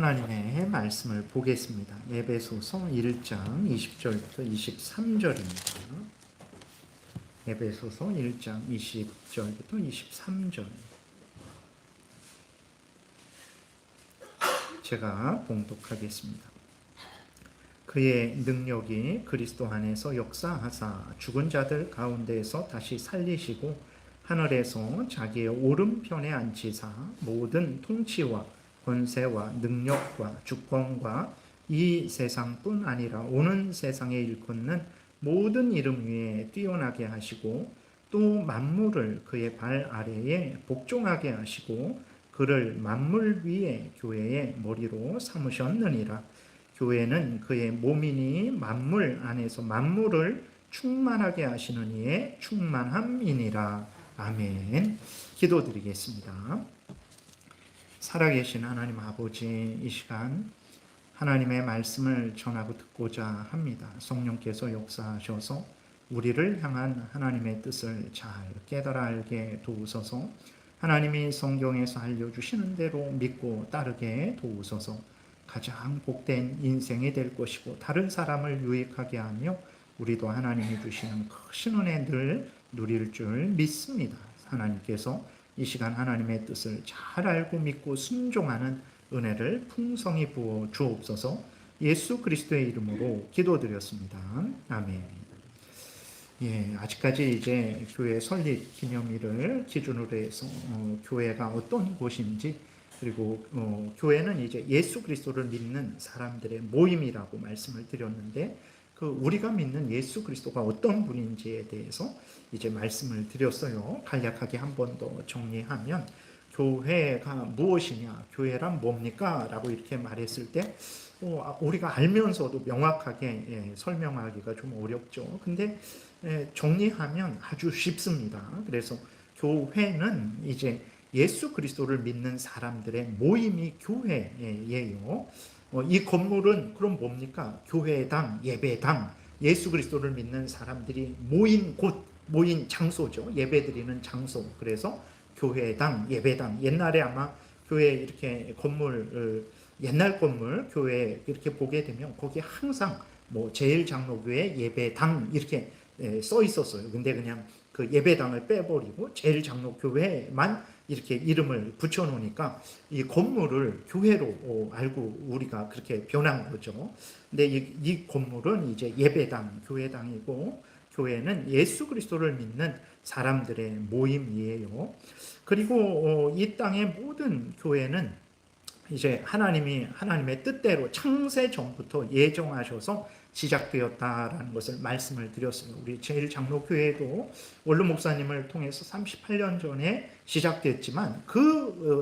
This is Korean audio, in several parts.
하나님의 말씀을 보겠습니다. 에베소서 1장 20절부터 23절입니다. 에베소서 1장 20절부터 23절. 제가 봉독하겠습니다. 그의 능력이 그리스도 안에서 역사하사 죽은 자들 가운데에서 다시 살리시고 하늘에서 자기의 오른편에 앉히사 모든 통치와 권세와 능력과 주권과 이 세상뿐 아니라 오는 세상에 일컫는 모든 이름 위에 뛰어나게 하시고 또 만물을 그의 발 아래에 복종하게 하시고 그를 만물 위에 교회의 머리로 삼으셨느니라. 교회는 그의 몸이니 만물 안에서 만물을 충만하게 하시는 이의 충만함이니라. 아멘. 기도드리겠습니다. 살아계신 하나님 아버지, 이 시간 하나님의 말씀을 전하고 듣고자 합니다. 성령께서 역사하셔서 우리를 향한 하나님의 뜻을 잘 깨달아 알게 도우소서. 하나님이 성경에서 알려주시는 대로 믿고 따르게 도우소서. 가장 복된 인생이 될 것이고 다른 사람을 유익하게 하며 우리도 하나님이 주시는 크신 은혜 늘 누릴 줄 믿습니다. 하나님께서 이 시간 하나님의 뜻을 잘 알고 믿고 순종하는 은혜를 풍성히 부어 주옵소서. 예수 그리스도의 이름으로 기도드렸습니다. 아멘. 아직까지 이제 교회 설립 기념일을 기준으로 해서 교회가 어떤 곳인지, 그리고 교회는 이제 예수 그리스도를 믿는 사람들의 모임이라고 말씀을 드렸는데, 우리가 믿는 예수 그리스도가 어떤 분인지에 대해서 이제 말씀을 드렸어요. 간략하게 한 번 더 정리하면, 교회가 무엇이냐, 교회란 뭡니까? 라고 이렇게 말했을 때 우리가 알면서도 명확하게 설명하기가 좀 어렵죠. 근데 정리하면 아주 쉽습니다. 그래서 교회는 이제 예수 그리스도를 믿는 사람들의 모임이 교회예요. 이 건물은 그럼 뭡니까? 교회당, 예배당, 예수 그리스도를 믿는 사람들이 모인 곳, 모인 장소죠. 예배드리는 장소. 그래서 교회당, 예배당. 옛날에 아마 교회 이렇게 건물, 옛날 건물 교회 이렇게 보게 되면 거기 항상 제일장로교회 예배당 이렇게 써 있었어요. 근데 그냥 그 예배당을 빼버리고 제일장로교회만 이렇게 이름을 붙여놓으니까 이 건물을 교회로 알고 우리가 그렇게 변한 거죠. 근데 이 건물은 이제 예배당, 교회당이고, 교회는 예수 그리스도를 믿는 사람들의 모임이에요. 그리고 이 땅의 모든 교회는 이제 하나님의 뜻대로 창세 전부터 예정하셔서 시작되었다라는 것을 말씀을 드렸어요. 우리 제일장로교회도 원로 목사님을 통해서 38년 전에 시작됐지만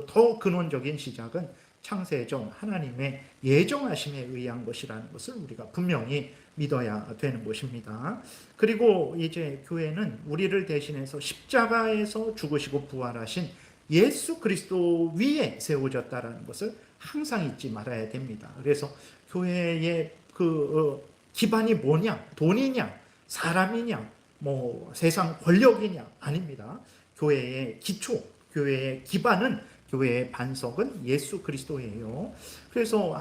더 근원적인 시작은 창세전 하나님의 예정하심에 의한 것이라는 것을 우리가 분명히 믿어야 되는 것입니다. 그리고 이제 교회는 우리를 대신해서 십자가에서 죽으시고 부활하신 예수 그리스도 위에 세워졌다라는 것을 항상 잊지 말아야 됩니다. 그래서 교회의 기반이 뭐냐? 돈이냐? 사람이냐? 세상 권력이냐? 아닙니다. 교회의 기초, 교회의 기반은, 교회의 반석은 예수 그리스도예요. 그래서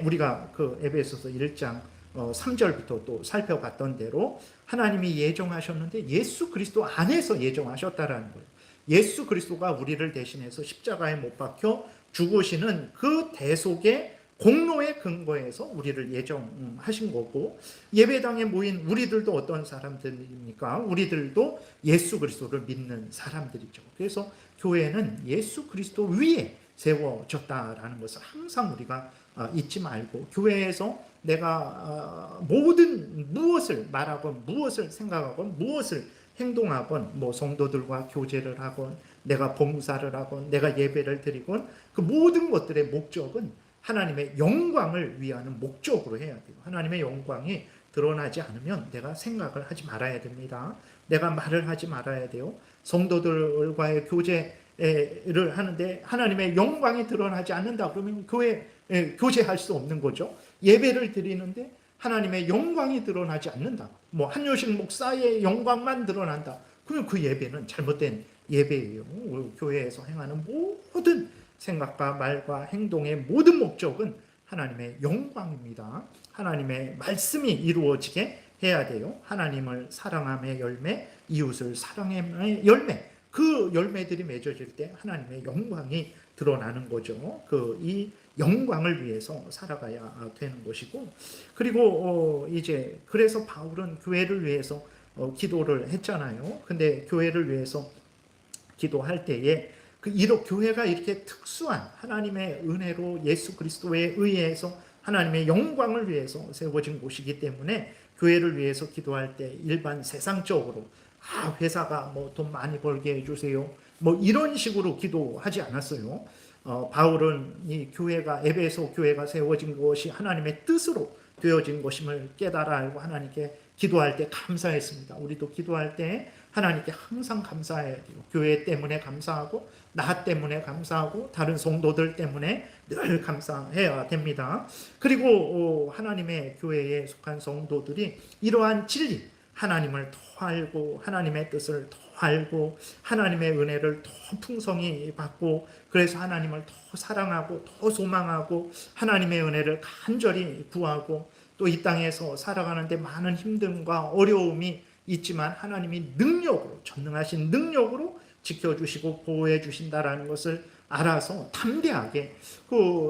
우리가 에베소서 1장 3절부터 또 살펴봤던 대로 하나님이 예정하셨는데 예수 그리스도 안에서 예정하셨다라는 거예요. 예수 그리스도가 우리를 대신해서 십자가에 못 박혀 죽으시는 그 대속의 공로에 근거해서 우리를 예정하신 거고, 예배당에 모인 우리들도 어떤 사람들입니까? 우리들도 예수 그리스도를 믿는 사람들이죠. 그래서 교회는 예수 그리스도 위에 세워졌다라는 것을 항상 우리가 잊지 말고, 교회에서 내가 무엇을 말하건, 무엇을 생각하건, 무엇을 행동하건, 성도들과 교제를 하건, 내가 봉사를 하건, 내가 예배를 드리건, 그 모든 것들의 목적은 하나님의 영광을 위하는 목적으로 해야 돼요. 하나님의 영광이 드러나지 않으면 내가 생각을 하지 말아야 됩니다. 내가 말을 하지 말아야 돼요. 성도들과의 교제를 하는데 하나님의 영광이 드러나지 않는다 그러면 교제할 수 없는 거죠. 예배를 드리는데 하나님의 영광이 드러나지 않는다. 한효식 목사의 영광만 드러난다. 그러면 그 예배는 잘못된 예배예요. 교회에서 행하는 모든 생각과 말과 행동의 모든 목적은 하나님의 영광입니다. 하나님의 말씀이 이루어지게 해야 돼요. 하나님을 사랑함의 열매, 이웃을 사랑함의 열매, 그 열매들이 맺어질 때 하나님의 영광이 드러나는 거죠. 이 영광을 위해서 살아가야 되는 것이고, 그리고 이제 그래서 바울은 교회를 위해서 기도를 했잖아요. 근데 교회를 위해서 기도할 때에 교회가 이렇게 특수한 하나님의 은혜로 예수 그리스도에 의해서 하나님의 영광을 위해서 세워진 곳이기 때문에 교회를 위해서 기도할 때 일반 세상적으로 회사가 뭐 돈 많이 벌게 해주세요, 뭐 이런 식으로 기도하지 않았어요. 바울은 이 교회가, 에베소 교회가 세워진 것이 하나님의 뜻으로 되어진 것임을 깨달아 알고 하나님께 기도할 때 감사했습니다. 우리도 기도할 때 하나님께 항상 감사해야 돼요. 교회 때문에 감사하고, 나 때문에 감사하고, 다른 성도들 때문에 늘 감사해야 됩니다. 그리고 하나님의 교회에 속한 성도들이 이러한 진리, 하나님을 더 알고 하나님의 뜻을 더 알고 하나님의 은혜를 더 풍성히 받고, 그래서 하나님을 더 사랑하고 더 소망하고 하나님의 은혜를 간절히 구하고, 또 이 땅에서 살아가는데 많은 힘듦과 어려움이 있지만 하나님이 능력으로, 전능하신 능력으로 지켜주시고 보호해 주신다라는 것을 알아서 담대하게,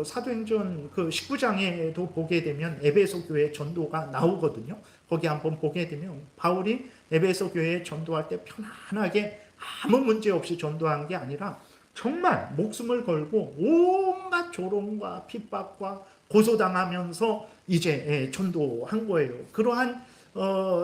사도행전 19장에도 보게 되면 에베소 교회 전도가 나오거든요. 거기 한번 보게 되면 바울이 에베소 교회에 전도할 때 편안하게 아무 문제 없이 전도한 게 아니라 정말 목숨을 걸고 온갖 조롱과 핍박과 고소당하면서 이제 전도한 거예요. 그러한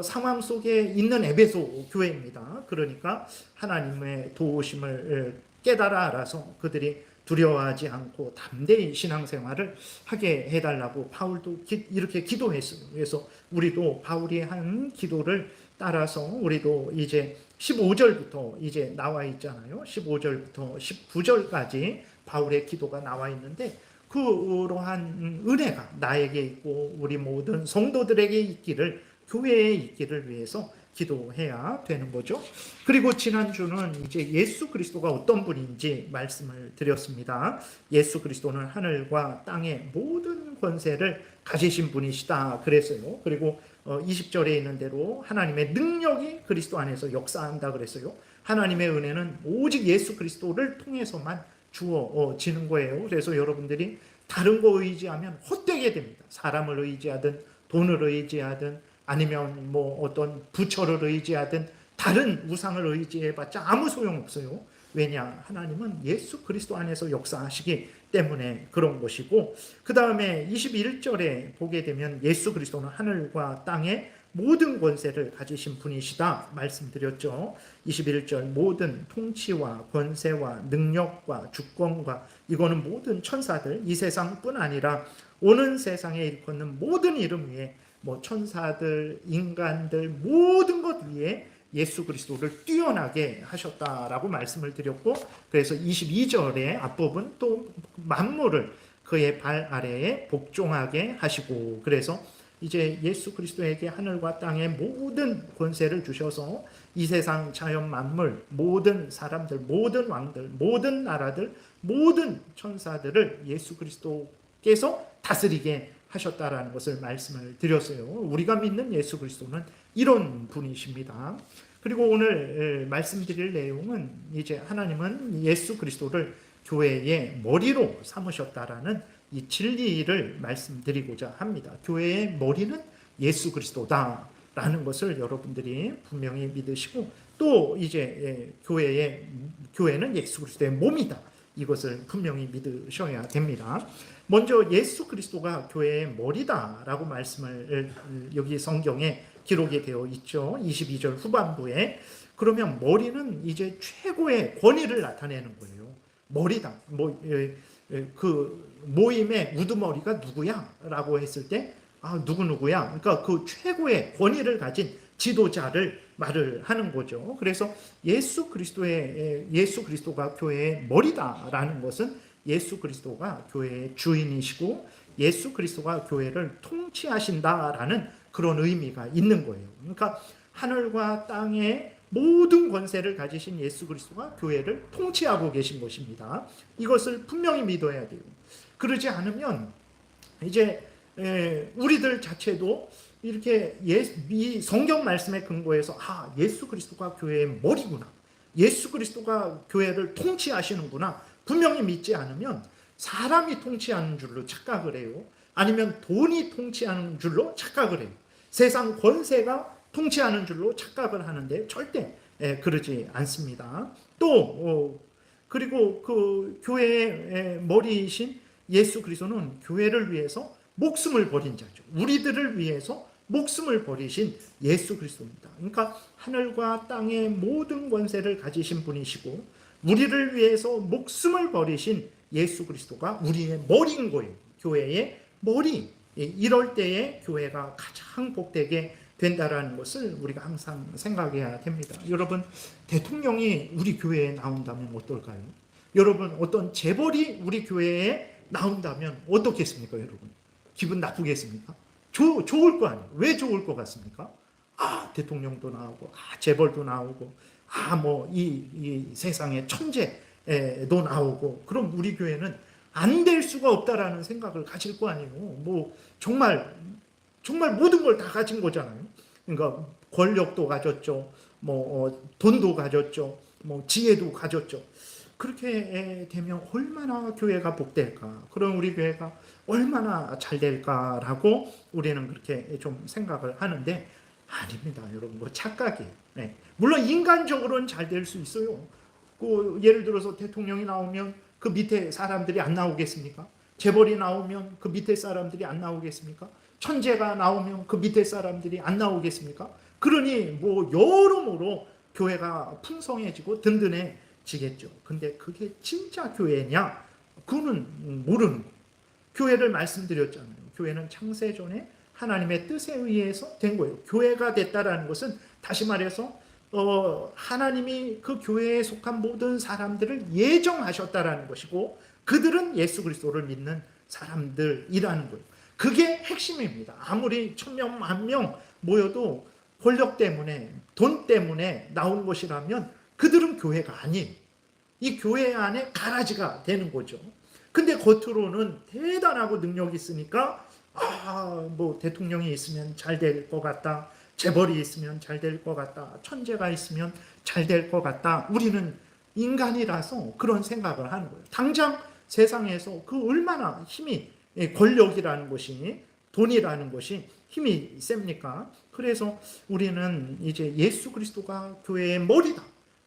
상황 속에 있는 에베소 교회입니다. 그러니까 하나님의 도우심을 깨달아 알아서 그들이 두려워하지 않고 담대히 신앙생활을 하게 해달라고 바울도 이렇게 기도했어요. 그래서 우리도 바울이 한 기도를 따라서 우리도 이제 15절부터 이제 나와 있잖아요. 15절부터 19절까지 바울의 기도가 나와 있는데, 그러한 은혜가 나에게 있고 우리 모든 성도들에게 있기를, 교회에 있기를 위해서 기도해야 되는 거죠. 그리고 지난주는 이제 예수 그리스도가 어떤 분인지 말씀을 드렸습니다. 예수 그리스도는 하늘과 땅의 모든 권세를 가지신 분이시다 그랬어요. 그리고 20절에 있는 대로 하나님의 능력이 그리스도 안에서 역사한다 그랬어요. 하나님의 은혜는 오직 예수 그리스도를 통해서만 주어지는 거예요. 그래서 여러분들이 다른 거 의지하면 헛되게 됩니다. 사람을 의지하든 돈을 의지하든 아니면 뭐 어떤 부처를 의지하든 다른 우상을 의지해봤자 아무 소용없어요. 왜냐? 하나님은 예수 그리스도 안에서 역사하시기 때문에 그런 것이고, 그 다음에 21절에 보게 되면 예수 그리스도는 하늘과 땅의 모든 권세를 가지신 분이시다 말씀드렸죠. 21절 모든 통치와 권세와 능력과 주권과, 이거는 모든 천사들, 이 세상뿐 아니라 오는 세상에 일컫는 모든 이름 위에, 뭐 천사들, 인간들, 모든 것 위에 예수 그리스도를 뛰어나게 하셨다라고 말씀을 드렸고, 그래서 22절의 앞부분 또 만물을 그의 발 아래에 복종하게 하시고, 그래서 이제 예수 그리스도에게 하늘과 땅의 모든 권세를 주셔서 이 세상 자연 만물, 모든 사람들, 모든 왕들, 모든 나라들, 모든 천사들을 예수 그리스도께서 다스리게 하셨다라는 것을 말씀을 드렸어요. 우리가 믿는 예수 그리스도는 이런 분이십니다. 그리고 오늘 말씀드릴 내용은 이제 하나님은 예수 그리스도를 교회의 머리로 삼으셨다라는 이 진리를 말씀드리고자 합니다. 교회의 머리는 예수 그리스도다라는 것을 여러분들이 분명히 믿으시고, 또 이제 교회는 예수 그리스도의 몸이다, 이것을 분명히 믿으셔야 됩니다. 먼저 예수 그리스도가 교회의 머리다라고 말씀을 여기 성경에 기록이 되어 있죠. 22절 후반부에. 그러면 머리는 이제 최고의 권위를 나타내는 거예요. 머리다. 그 모임의 우두머리가 누구야? 라고 했을 때 누구야? 그러니까 그 최고의 권위를 가진 지도자를 말을 하는 거죠. 그래서 예수 그리스도가 교회의 머리다라는 것은 예수 그리스도가 교회의 주인이시고 예수 그리스도가 교회를 통치하신다라는 그런 의미가 있는 거예요. 그러니까 하늘과 땅의 모든 권세를 가지신 예수 그리스도가 교회를 통치하고 계신 것입니다. 이것을 분명히 믿어야 돼요. 그러지 않으면 이제 우리들 자체도 이렇게 이 성경 말씀에 근거해서 예수 그리스도가 교회의 머리구나, 예수 그리스도가 교회를 통치하시는구나 분명히 믿지 않으면 사람이 통치하는 줄로 착각을 해요. 아니면 돈이 통치하는 줄로 착각을 해요. 세상 권세가 통치하는 줄로 착각을 하는데 절대 그러지 않습니다. 또 그리고 그 교회의 머리이신 예수 그리스도는 교회를 위해서 목숨을 버린 자죠. 우리들을 위해서 목숨을 버리신 예수 그리스도입니다. 그러니까 하늘과 땅의 모든 권세를 가지신 분이시고 우리를 위해서 목숨을 버리신 예수 그리스도가 우리의 머리인 거예요. 교회의 머리. 이럴 때에 교회가 가장 복되게 된다라는 것을 우리가 항상 생각해야 됩니다. 여러분, 대통령이 우리 교회에 나온다면 어떨까요? 여러분, 어떤 재벌이 우리 교회에 나온다면 어떻겠습니까, 여러분? 기분 나쁘겠습니까? 좋을 거 아니에요. 왜 좋을 것 같습니까? 대통령도 나오고, 재벌도 나오고, 이 세상의 천재도 나오고, 그럼 우리 교회는 안 될 수가 없다라는 생각을 가질 거 아니에요. 뭐, 정말 모든 걸 다 가진 거잖아요. 그러니까, 권력도 가졌죠. 돈도 가졌죠. 지혜도 가졌죠. 그렇게 되면 얼마나 교회가 복될까? 그럼 우리 교회가 얼마나 잘 될까라고 우리는 그렇게 좀 생각을 하는데 아닙니다, 여러분. 착각이에요. 네. 물론 인간적으로는 잘 될 수 있어요. 예를 들어서 대통령이 나오면 그 밑에 사람들이 안 나오겠습니까? 재벌이 나오면 그 밑에 사람들이 안 나오겠습니까? 천재가 나오면 그 밑에 사람들이 안 나오겠습니까? 그러니 여러모로 교회가 풍성해지고 든든해지겠죠. 근데 그게 진짜 교회냐? 그거는 모르는 거예요. 교회를 말씀드렸잖아요. 교회는 창세전에 하나님의 뜻에 의해서 된 거예요. 교회가 됐다라는 것은 다시 말해서 하나님이 그 교회에 속한 모든 사람들을 예정하셨다라는 것이고 그들은 예수 그리스도를 믿는 사람들이라는 거예요. 그게 핵심입니다. 아무리 1000명, 10,000명 모여도 권력 때문에 돈 때문에 나온 것이라면 그들은 교회가 아니에요. 이 교회 안에 가라지가 되는 거죠. 근데 겉으로는 대단하고 능력이 있으니까 대통령이 있으면 잘 될 것 같다. 재벌이 있으면 잘 될 것 같다. 천재가 있으면 잘 될 것 같다. 우리는 인간이라서 그런 생각을 하는 거예요. 당장 세상에서 그 얼마나 힘이 권력이라는 것이 돈이라는 것이 힘이 셉니까? 그래서 우리는 이제 예수 그리스도가 교회의 머리다.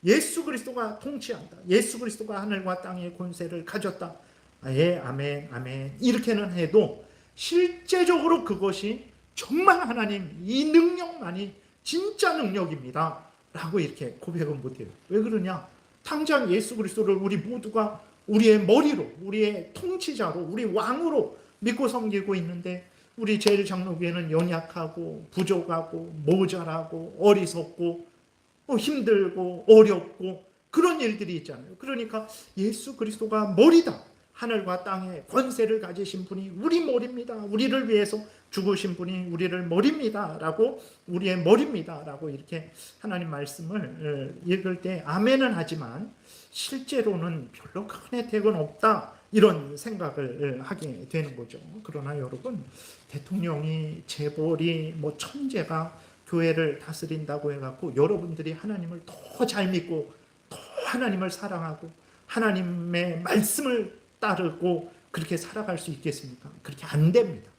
예수 그리스도가 통치한다. 예수 그리스도가 하늘과 땅의 권세를 가졌다. 아멘, 아멘. 이렇게는 해도 실제적으로 그것이 정말 하나님 이 능력만이 진짜 능력입니다. 라고 이렇게 고백은 못해요. 왜 그러냐? 당장 예수 그리스도를 우리 모두가 우리의 머리로, 우리의 통치자로, 우리 왕으로 믿고 섬기고 있는데 우리 제일장로교회는 연약하고 부족하고 모자라고 어리석고 힘들고 어렵고 그런 일들이 있잖아요. 그러니까 예수 그리스도가 머리다. 하늘과 땅의 권세를 가지신 분이 우리 머리입니다. 우리를 위해서 죽으신 분이 우리를 머리입니다. 라고 우리의 머리입니다. 라고 이렇게 하나님 말씀을 읽을 때 아멘은 하지만 실제로는 별로 큰 혜택은 없다. 이런 생각을 하게 되는 거죠. 그러나 여러분, 대통령이 재벌이 천재가 교회를 다스린다고 해갖고 여러분들이 하나님을 더 잘 믿고 더 하나님을 사랑하고 하나님의 말씀을 따르고 그렇게 살아갈 수 있겠습니까? 그렇게 안 됩니다.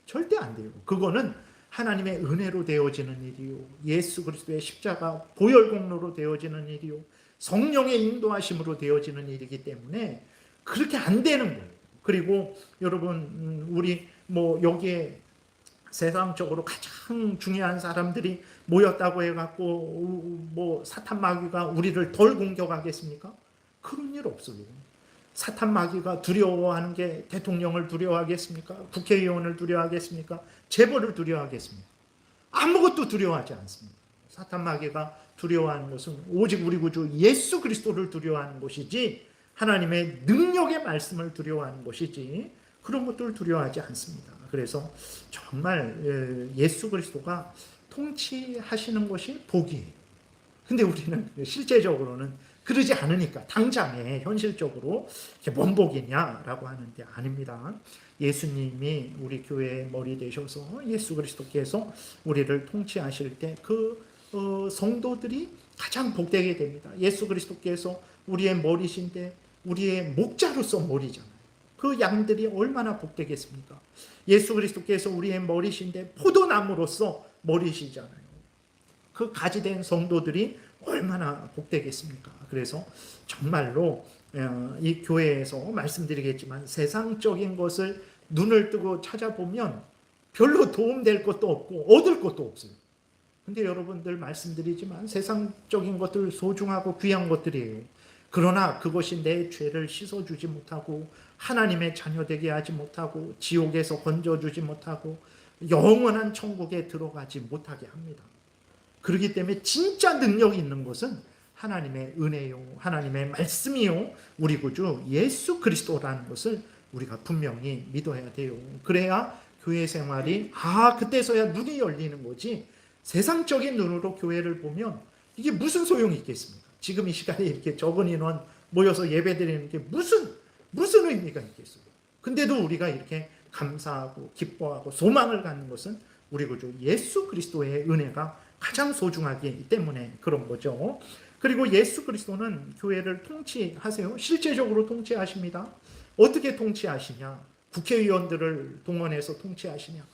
절대 안 돼요. 그거는 하나님의 은혜로 되어지는 일이요. 예수 그리스도의 십자가 보혈공로로 되어지는 일이요. 성령의 인도하심으로 되어지는 일이기 때문에 그렇게 안 되는 거예요. 그리고 여러분 우리 여기에 세상적으로 가장 중요한 사람들이 모였다고 해갖고 사탄 마귀가 우리를 덜 공격하겠습니까? 그런 일 없어요. 사탄 마귀가 두려워하는 게 대통령을 두려워하겠습니까? 국회의원을 두려워하겠습니까? 재벌을 두려워하겠습니까? 아무것도 두려워하지 않습니다. 사탄 마귀가 두려워하는 것은 오직 우리 구주 예수 그리스도를 두려워하는 것이지 하나님의 능력의 말씀을 두려워하는 것이지 그런 것들을 두려워하지 않습니다. 그래서 정말 예수 그리스도가 통치하시는 것이 복이에요. 근데 우리는 실제적으로는 그러지 않으니까 당장에 현실적으로 이게 뭔 복이냐라고 하는데 아닙니다. 예수님이 우리 교회의 머리 되셔서 예수 그리스도께서 우리를 통치하실 때 그 성도들이 가장 복되게 됩니다. 예수 그리스도께서 우리의 머리신데 우리의 목자로서 머리잖아요. 그 양들이 얼마나 복되겠습니까? 예수 그리스도께서 우리의 머리신데 포도나무로서 머리시잖아요. 그 가지된 성도들이 얼마나 복되겠습니까? 그래서 정말로 이 교회에서 말씀드리겠지만 세상적인 것을 눈을 뜨고 찾아보면 별로 도움될 것도 없고 얻을 것도 없어요. 근데 여러분들 말씀드리지만 세상적인 것들 소중하고 귀한 것들이에요. 그러나 그것이 내 죄를 씻어주지 못하고 하나님의 자녀되게 하지 못하고 지옥에서 건져주지 못하고 영원한 천국에 들어가지 못하게 합니다. 그렇기 때문에 진짜 능력이 있는 것은 하나님의 은혜요, 하나님의 말씀이요, 우리 구주 예수 그리스도라는 것을 우리가 분명히 믿어야 돼요. 그래야 교회 생활이 그때서야 눈이 열리는 거지. 세상적인 눈으로 교회를 보면 이게 무슨 소용이 있겠습니까? 지금 이 시간에 이렇게 적은 인원 모여서 예배드리는 게 무슨 의미가 있겠어요? 근데도 우리가 이렇게 감사하고 기뻐하고 소망을 갖는 것은 우리 구주 예수 그리스도의 은혜가 가장 소중하기 때문에 그런 거죠. 그리고 예수 그리스도는 교회를 통치하세요. 실제적으로 통치하십니다. 어떻게 통치하시냐? 국회의원들을 동원해서 통치하시냐?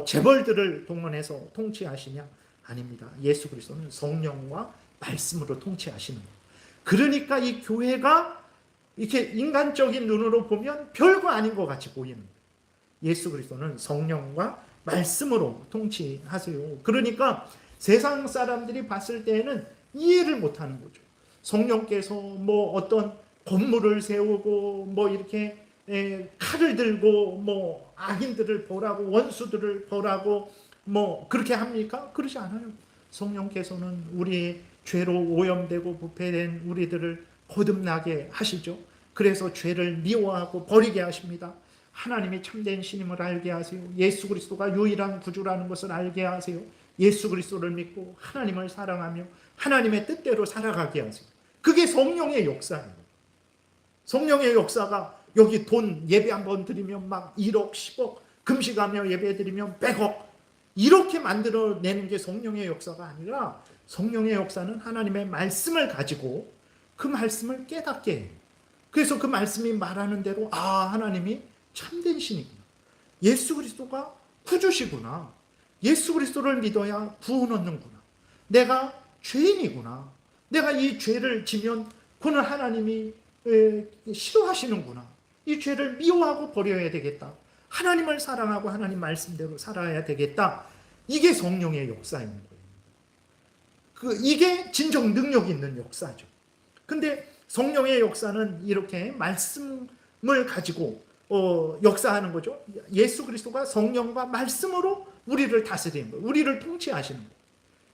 재벌들을 동원해서 통치하시냐? 아닙니다. 예수 그리스도는 성령과 말씀으로 통치하시는 거예요. 그러니까 이 교회가 이렇게 인간적인 눈으로 보면 별거 아닌 것 같이 보이는 거예요. 예수 그리스도는 성령과 말씀으로 통치하세요. 그러니까 세상 사람들이 봤을 때에는 이해를 못하는 거죠. 성령께서 어떤 건물을 세우고 이렇게 칼을 들고 악인들을 벌하고 원수들을 벌하고 그렇게 합니까? 그러지 않아요. 성령께서는 우리의 죄로 오염되고 부패된 우리들을 거듭나게 하시죠. 그래서 죄를 미워하고 버리게 하십니다. 하나님이 참된 신임을 알게 하세요. 예수 그리스도가 유일한 구주라는 것을 알게 하세요. 예수 그리스도를 믿고 하나님을 사랑하며 하나님의 뜻대로 살아가게 하세요. 그게 성령의 역사예요. 성령의 역사가 여기 돈 예배 한번 드리면 막 1억, 10억, 금식하며 예배 드리면 100억 이렇게 만들어내는 게 성령의 역사가 아니라 성령의 역사는 하나님의 말씀을 가지고 그 말씀을 깨닫게 해요. 그래서 그 말씀이 말하는 대로 하나님이 참된 신이구나. 예수 그리스도가 구주시구나. 예수 그리스도를 믿어야 구원 얻는구나. 내가 죄인이구나. 내가 이 죄를 지면 그는 하나님이 싫어하시는구나. 이 죄를 미워하고 버려야 되겠다. 하나님을 사랑하고 하나님 말씀대로 살아야 되겠다. 이게 성령의 역사인 거예요. 이게 진정 능력 있는 역사죠. 근데 성령의 역사는 이렇게 말씀을 가지고 역사하는 거죠. 예수 그리스도가 성령과 말씀으로 우리를 다스리는 거예요. 우리를 통치하시는 거예요.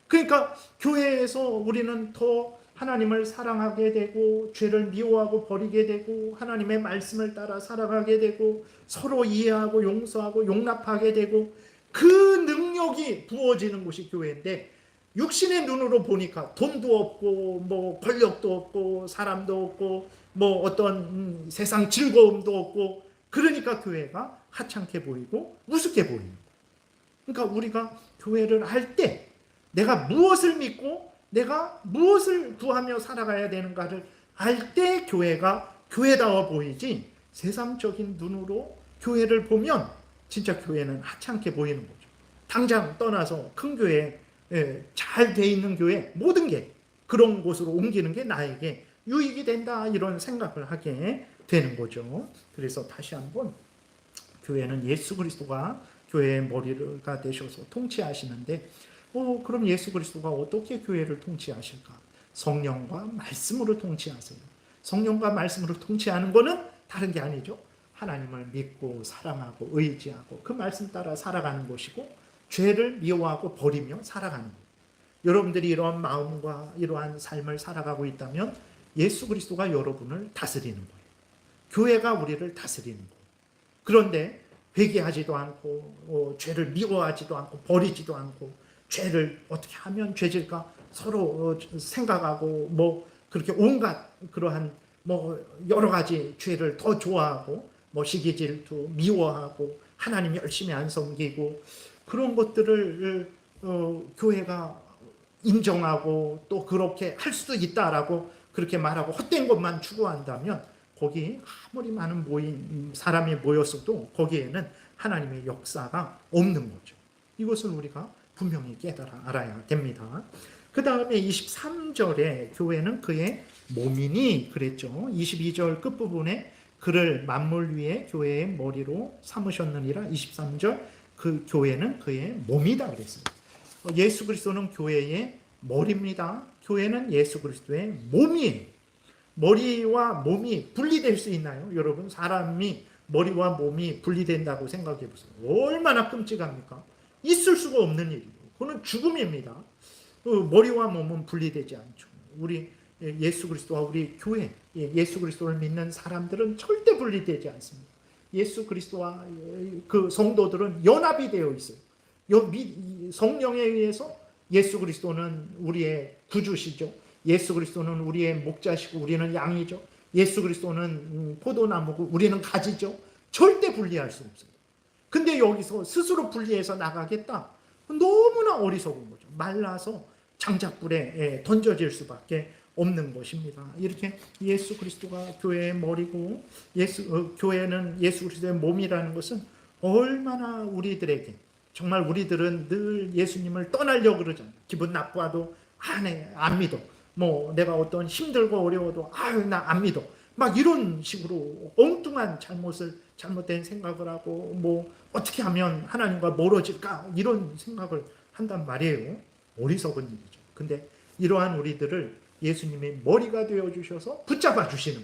그러니까 교회에서 우리는 더 하나님을 사랑하게 되고 죄를 미워하고 버리게 되고 하나님의 말씀을 따라 살아가게 되고 서로 이해하고 용서하고 용납하게 되고 그 능력이 부어지는 곳이 교회인데 육신의 눈으로 보니까 돈도 없고 권력도 없고 사람도 없고 어떤 세상 즐거움도 없고 그러니까 교회가 하찮게 보이고 우습게 보이는 거예요. 그러니까 우리가 교회를 할 때 내가 무엇을 믿고 내가 무엇을 구하며 살아가야 되는가를 알 때 교회가 교회다워 보이지 세상적인 눈으로 교회를 보면 진짜 교회는 하찮게 보이는 거죠. 당장 떠나서 큰 교회, 잘 돼 있는 교회 모든 게 그런 곳으로 옮기는 게 나에게 유익이 된다 이런 생각을 하게 되는 거죠. 그래서 다시 한번 교회는 예수 그리스도가 교회의 머리가 되셔서 통치하시는데 그럼 예수 그리스도가 어떻게 교회를 통치하실까? 성령과 말씀으로 통치하세요. 성령과 말씀으로 통치하는 것은 다른 게 아니죠. 하나님을 믿고 사랑하고 의지하고 그 말씀 따라 살아가는 것이고 죄를 미워하고 버리며 살아가는 거예요. 여러분들이 이러한 마음과 이러한 삶을 살아가고 있다면 예수 그리스도가 여러분을 다스리는 거예요. 교회가 우리를 다스리는 거예요. 그런데 회개하지도 않고 죄를 미워하지도 않고 버리지도 않고 죄를 어떻게 하면 죄질까 서로 생각하고 뭐 그렇게 온갖 그러한 뭐 여러 가지 죄를 더 좋아하고 뭐 시기 질투, 미워하고 하나님 열심히 안 섬기고 그런 것들을 교회가 인정하고 또 그렇게 할 수도 있다라고 그렇게 말하고 헛된 것만 추구한다면 거기 아무리 많은 사람이 모였어도 거기에는 하나님의 역사가 없는 거죠. 이것을 우리가 분명히 알아야 됩니다. 그 다음에 23절에 교회는 그의 몸이니 그랬죠. 22절 끝부분에 그를 만물 위에 교회의 머리로 삼으셨느니라. 23절 그 교회는 그의 몸이다 그랬어요. 예수 그리스도는 교회의 머리입니다. 교회는 예수 그리스도의 몸이에요. 머리와 몸이 분리될 수 있나요? 여러분, 사람이 머리와 몸이 분리된다고 생각해 보세요. 얼마나 끔찍합니까? 있을 수가 없는 일이에요. 그건 죽음입니다. 머리와 몸은 분리되지 않죠. 우리 예수 그리스도와 우리 교회, 예수 그리스도를 믿는 사람들은 절대 분리되지 않습니다. 예수 그리스도와 그 성도들은 연합이 되어 있어요. 성령에 의해서 예수 그리스도는 우리의 구주시죠. 예수 그리스도는 우리의 목자시고 우리는 양이죠. 예수 그리스도는 포도나무고 우리는 가지죠. 절대 분리할 수 없어요. 근데 여기서 스스로 분리해서 나가겠다? 너무나 어리석은 거죠. 말라서 장작불에 던져질 수밖에 없는 것입니다. 이렇게 예수 그리스도가 교회의 머리고 교회는 예수 그리스도의 몸이라는 것은 얼마나 우리들에게 정말 우리들은 늘 예수님을 떠나려고 그러잖아요. 기분 나빠도 안 믿어. 뭐 내가 어떤 힘들고 어려워도 나 안 믿어. 막 이런 식으로 엉뚱한 잘못된 생각을 하고 뭐 어떻게 하면 하나님과 멀어질까 이런 생각을 한단 말이에요. 어리석은 일이죠. 근데 이러한 우리들을 예수님이 머리가 되어 주셔서 붙잡아 주시는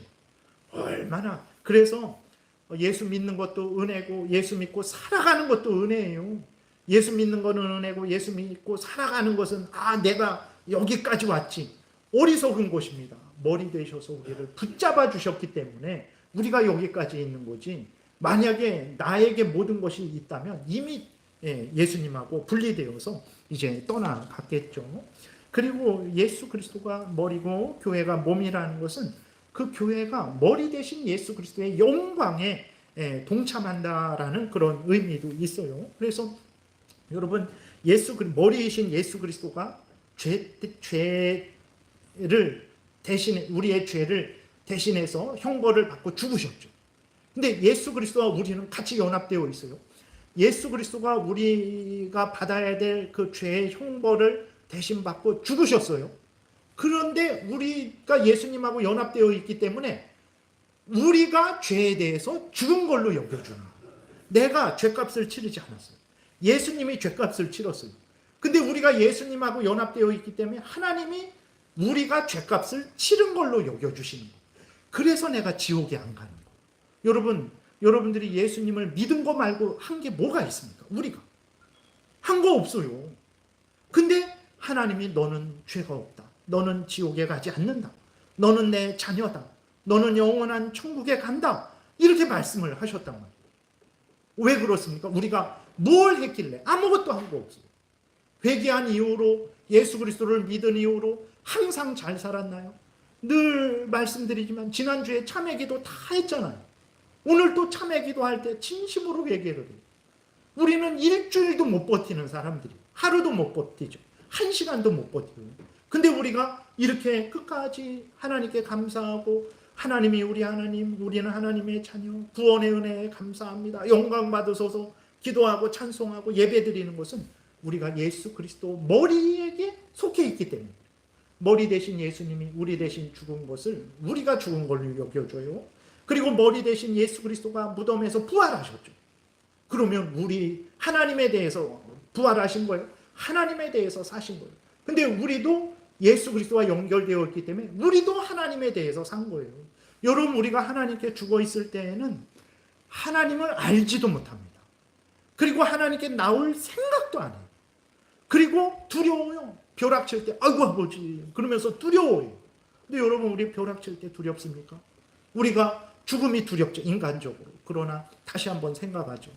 거. 얼마나 그래서 예수 믿는 것도 은혜고 예수 믿고 살아가는 것도 은혜예요. 예수 믿는 것은 은혜고 예수 믿고 살아가는 것은 내가 여기까지 왔지. 어리석은 것입니다. 머리 되셔서 우리를 붙잡아 주셨기 때문에 우리가 여기까지 있는 거지. 만약에 나에게 모든 것이 있다면 이미 예수님하고 분리되어서 이제 떠나갔겠죠. 그리고 예수 그리스도가 머리고 교회가 몸이라는 것은 그 교회가 머리 대신 예수 그리스도의 영광에 동참한다라는 그런 의미도 있어요. 그래서 여러분 머리이신 예수 그리스도가 우리의 죄를 대신해서 형벌을 받고 죽으셨죠. 근데 예수 그리스도와 우리는 같이 연합되어 있어요. 예수 그리스도가 우리가 받아야 될 그 죄의 형벌을 대신 받고 죽으셨어요. 그런데 우리가 예수님하고 연합되어 있기 때문에 우리가 죄에 대해서 죽은 걸로 여겨주는 거예요. 내가 죄값을 치르지 않았어요. 예수님이 죄값을 치렀어요. 근데 우리가 예수님하고 연합되어 있기 때문에 하나님이 우리가 죄값을 치른 걸로 여겨주시는 거예요. 그래서 내가 지옥에 안 가는 거예요. 여러분들이 예수님을 믿은 거 말고 한 게 뭐가 있습니까? 우리가 한 거 없어요. 근데 하나님이 너는 죄가 없다. 너는 지옥에 가지 않는다. 너는 내 자녀다. 너는 영원한 천국에 간다. 이렇게 말씀을 하셨단 말이에요. 왜 그렇습니까? 우리가 뭘 했길래 아무것도 한 거 없어요. 회개한 이후로 예수 그리스도를 믿은 이후로 항상 잘 살았나요? 늘 말씀드리지만 지난주에 참회기도 다 했잖아요. 오늘 또 참회기도 할 때 진심으로 회개를 해요. 우리는 일주일도 못 버티는 사람들이 하루도 못 버티죠. 1시간도 못 버티고. 근데 우리가 이렇게 끝까지 하나님께 감사하고 하나님이 우리 하나님, 우리는 하나님의 자녀, 구원의 은혜에 감사합니다. 영광 받으소서 기도하고 찬송하고 예배드리는 것은 우리가 예수 그리스도 머리에게 속해 있기 때문에 머리 대신 예수님이 우리 대신 죽은 것을 우리가 죽은 걸로 여겨줘요. 그리고 머리 대신 예수 그리스도가 무덤에서 부활하셨죠. 그러면 우리 하나님에 대해서 부활하신 거예요. 하나님에 대해서 사신 거예요. 근데 우리도 예수 그리스도와 연결되어 있기 때문에 우리도 하나님에 대해서 산 거예요. 여러분 우리가 하나님께 죽어 있을 때에는 하나님을 알지도 못합니다. 그리고 하나님께 나올 생각도 안 해요. 그리고 두려워요. 벼락칠 때 아이고 뭐지 그러면서 두려워요. 근데 여러분 우리 벼락칠 때 두렵습니까? 우리가 죽음이 두렵죠. 인간적으로. 그러나 다시 한번 생각하죠.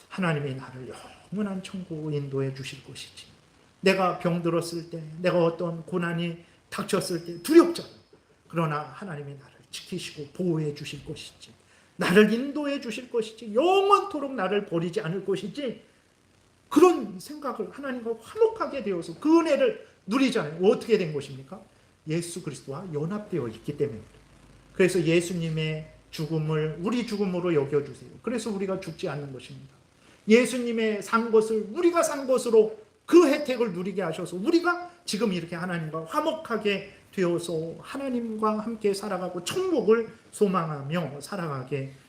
하나님이 나를 영원한 천국으로 인도해 주실 것이지. 내가 병들었을 때, 내가 어떤 고난이 닥쳤을 때 두렵잖아요. 그러나 하나님이 나를 지키시고 보호해 주실 것이지, 나를 인도해 주실 것이지, 영원토록 나를 버리지 않을 것이지, 그런 생각을 하나님과 화목하게 되어서 그 은혜를 누리잖아요. 어떻게 된 것입니까? 예수 그리스도와 연합되어 있기 때문입니다. 그래서 예수님의 죽음을 우리 죽음으로 여겨주세요. 그래서 우리가 죽지 않는 것입니다. 예수님의 산 것을 우리가 산 것으로 그 혜택을 누리게 하셔서 우리가 지금 이렇게 하나님과 화목하게 되어서 하나님과 함께 살아가고 천국을 소망하며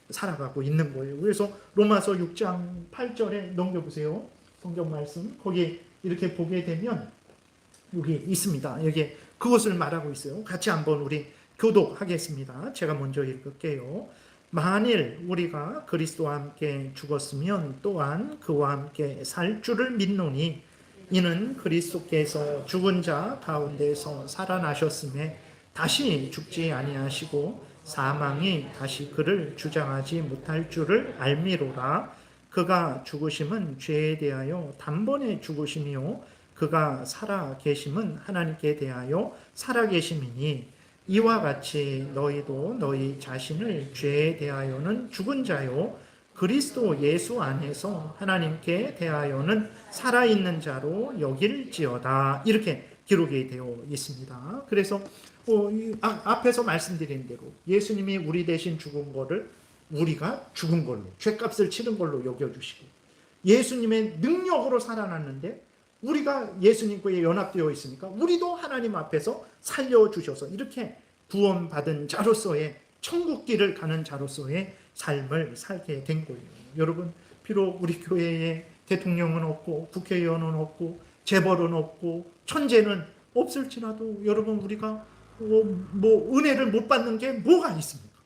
살아가고 있는 거예요. 그래서 로마서 6장 8절에 넘겨보세요. 성경 말씀 거기 이렇게 보게 되면 여기 있습니다. 여기 그것을 말하고 있어요. 같이 한번 우리 교독하겠습니다. 제가 먼저 읽을게요. 만일 우리가 그리스도와 함께 죽었으면 또한 그와 함께 살 줄을 믿노니 이는 그리스도께서 죽은 자 가운데서 살아나셨음에 다시 죽지 아니하시고 사망이 다시 그를 주장하지 못할 줄을 알미로라. 그가 죽으심은 죄에 대하여 단번에 죽으심이요 그가 살아 계심은 하나님께 대하여 살아 계심이니 이와 같이 너희도 너희 자신을 죄에 대하여는 죽은 자요 그리스도 예수 안에서 하나님께 대하여는 살아있는 자로 여길지어다. 이렇게 기록이 되어 있습니다. 그래서 앞에서 말씀드린 대로 예수님이 우리 대신 죽은 거를 우리가 죽은 걸로, 죄값을 치른 걸로 여겨주시고, 예수님의 능력으로 살아났는데 우리가 예수님과 연합되어 있으니까 우리도 하나님 앞에서 살려주셔서 이렇게 구원받은 자로서의 천국길을 가는 자로서의 삶을 살게 된 거예요. 여러분, 비록 우리 교회에 대통령은 없고 국회의원은 없고 재벌은 없고 천재는 없을지라도 여러분 우리가 은혜를 못 받는 게 뭐가 있습니까?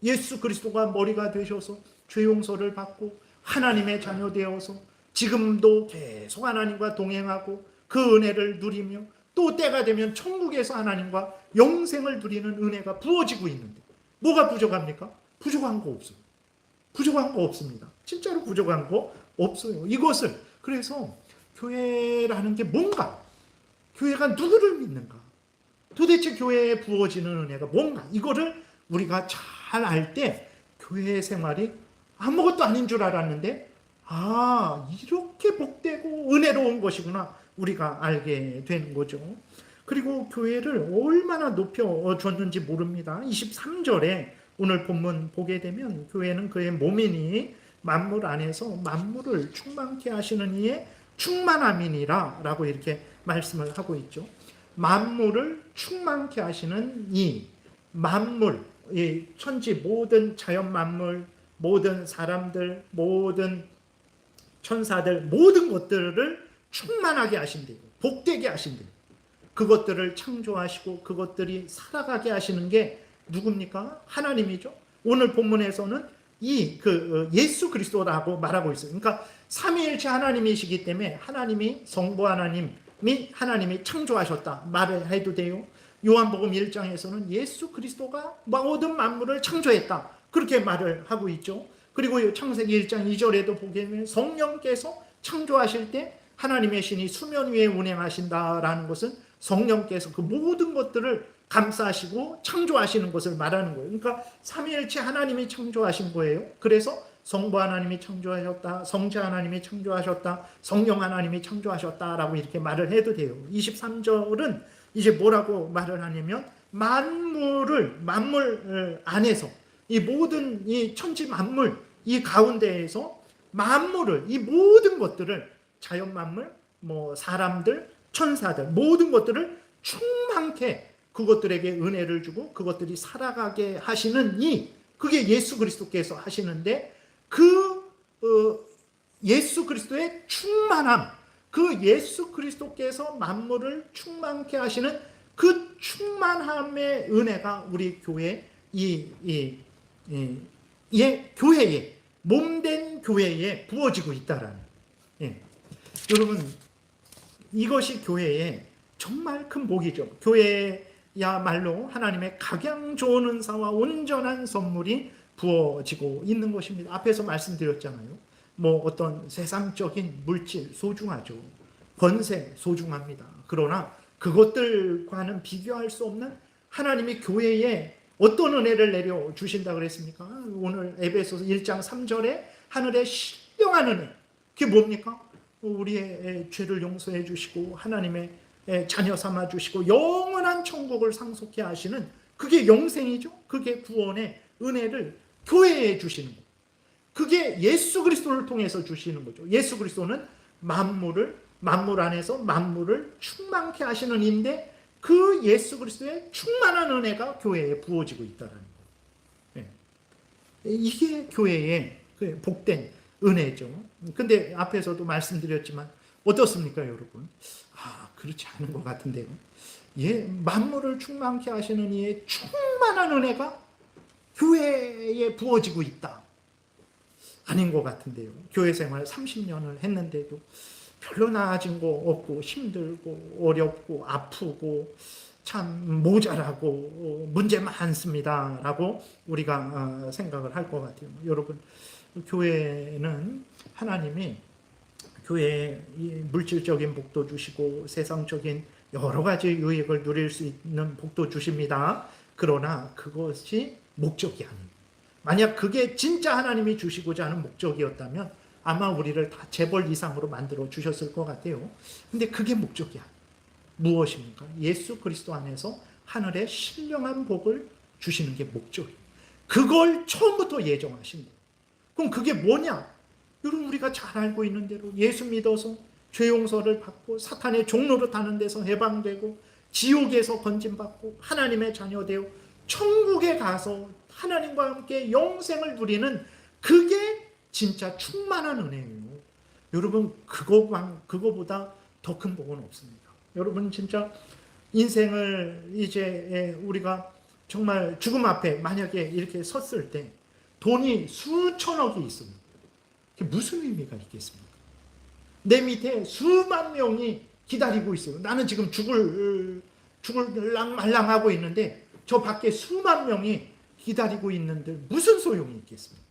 예수 그리스도가 머리가 되셔서 죄 용서를 받고 하나님의 자녀 되어서 지금도 계속 하나님과 동행하고 그 은혜를 누리며 또 때가 되면 천국에서 하나님과 영생을 누리는 은혜가 부어지고 있는데 뭐가 부족합니까? 부족한 거 없어요. 부족한 거 없습니다. 진짜로 부족한 거 없어요. 이것을 그래서 교회라는 게 뭔가, 교회가 누구를 믿는가, 도대체 교회에 부어지는 은혜가 뭔가, 이거를 우리가 잘 알 때 교회 생활이 아무것도 아닌 줄 알았는데 이렇게 복되고 은혜로운 것이구나 우리가 알게 된 거죠. 그리고 교회를 얼마나 높여줬는지 모릅니다. 23절에 오늘 본문 보게 되면 교회는 그의 몸이니 만물 안에서 만물을 충만케 하시는 이의 충만함이니라 라고 이렇게 말씀을 하고 있죠. 만물을 충만케 하시는 이 만물, 이 천지 모든 자연 만물, 모든 사람들, 모든 천사들, 모든 것들을 충만하게 하신대요. 복되게 하신대요. 그것들을 창조하시고 그것들이 살아가게 하시는 게 누굽니까? 하나님이죠. 오늘 본문에서는 예수 그리스도라고 말하고 있어요. 그러니까 삼위일체 하나님이시기 때문에 하나님이 성부 하나님이 창조하셨다 말을 해도 돼요. 요한복음 1장에서는 예수 그리스도가 모든 만물을 창조했다 그렇게 말을 하고 있죠. 그리고 창세기 1장 2절에도 보게 되면 성령께서 창조하실 때 하나님의 신이 수면 위에 운행하신다라는 것은 성령께서 그 모든 것들을 감싸시고 창조하시는 것을 말하는 거예요. 그러니까 삼위일체 하나님이 창조하신 거예요. 그래서 성부 하나님이 창조하셨다, 성자 하나님이 창조하셨다, 성령 하나님이 창조하셨다라고 이렇게 말을 해도 돼요. 23절은 이제 뭐라고 말을 하냐면 만물 안에서 이 모든 이 천지 만물 이 가운데에서 만물을, 이 모든 것들을, 자연 만물, 사람들, 천사들, 모든 것들을 충만케 그것들에게 은혜를 주고 그것들이 살아가게 하시는 그게 예수 그리스도께서 하시는데 예수 그리스도의 충만함, 그 예수 그리스도께서 만물을 충만케 하시는 그 충만함의 은혜가 우리 교회 교회에, 몸된 교회에 부어지고 있다라는. 여러분, 이것이 교회의 정말 큰 복이죠. 교회야말로 하나님의 각양 좋은 은사와 온전한 선물이 부어지고 있는 것입니다. 앞에서 말씀드렸잖아요. 어떤 세상적인 물질 소중하죠. 권세 소중합니다. 그러나 그것들과는 비교할 수 없는 하나님이 교회에 어떤 은혜를 내려 주신다 그랬습니까? 오늘 에베소서 1장 3절에 하늘의 신령한 은혜. 그게 뭡니까? 우리의 죄를 용서해 주시고 하나님의 자녀 삼아 주시고 영원한 천국을 상속해 하시는, 그게 영생이죠. 그게 구원의 은혜를 교회에 주시는 거예요. 그게 예수 그리스도를 통해서 주시는 거죠. 예수 그리스도는 만물 안에서 만물을 충만케 하시는 이인데, 그 예수 그리스도의 충만한 은혜가 교회에 부어지고 있다는 거예요. 이게 교회의 복된 은혜죠. 근데 앞에서도 말씀드렸지만 어떻습니까, 여러분? 그렇지 않은 것 같은데요. 만물을 충만케 하시는 이의 충만한 은혜가 교회에 부어지고 있다. 아닌 것 같은데요. 교회 생활 30년을 했는데도 별로 나아진 거 없고 힘들고 어렵고 아프고 참 모자라고 문제 많습니다 라고 우리가 생각을 할 것 같아요. 여러분, 교회는 하나님이 교회에 물질적인 복도 주시고 세상적인 여러 가지 유익을 누릴 수 있는 복도 주십니다. 그러나 그것이 목적이 아닙니다. 만약 그게 진짜 하나님이 주시고자 하는 목적이었다면 아마 우리를 다 재벌 이상으로 만들어 주셨을 것 같아요. 근데 그게 목적이 아니에요. 무엇입니까? 예수 그리스도 안에서 하늘의 신령한 복을 주시는 게 목적이에요. 그걸 처음부터 예정하신 거예요. 그럼 그게 뭐냐? 여러분, 우리가 잘 알고 있는 대로 예수 믿어서 죄 용서를 받고 사탄의 종로로 타는 데서 해방되고 지옥에서 건짐받고 하나님의 자녀 되어 천국에 가서 하나님과 함께 영생을 누리는, 그게 진짜 충만한 은혜예요. 여러분, 그거보다 더 큰 복은 없습니다. 여러분, 진짜 인생을 이제 우리가 정말 죽음 앞에 만약에 이렇게 섰을 때 돈이 수천억이 있습니다. 그게 무슨 의미가 있겠습니까? 내 밑에 수만 명이 기다리고 있어요. 나는 지금 죽을랑 말랑하고 있는데 저 밖에 수만 명이 기다리고 있는데 무슨 소용이 있겠습니까?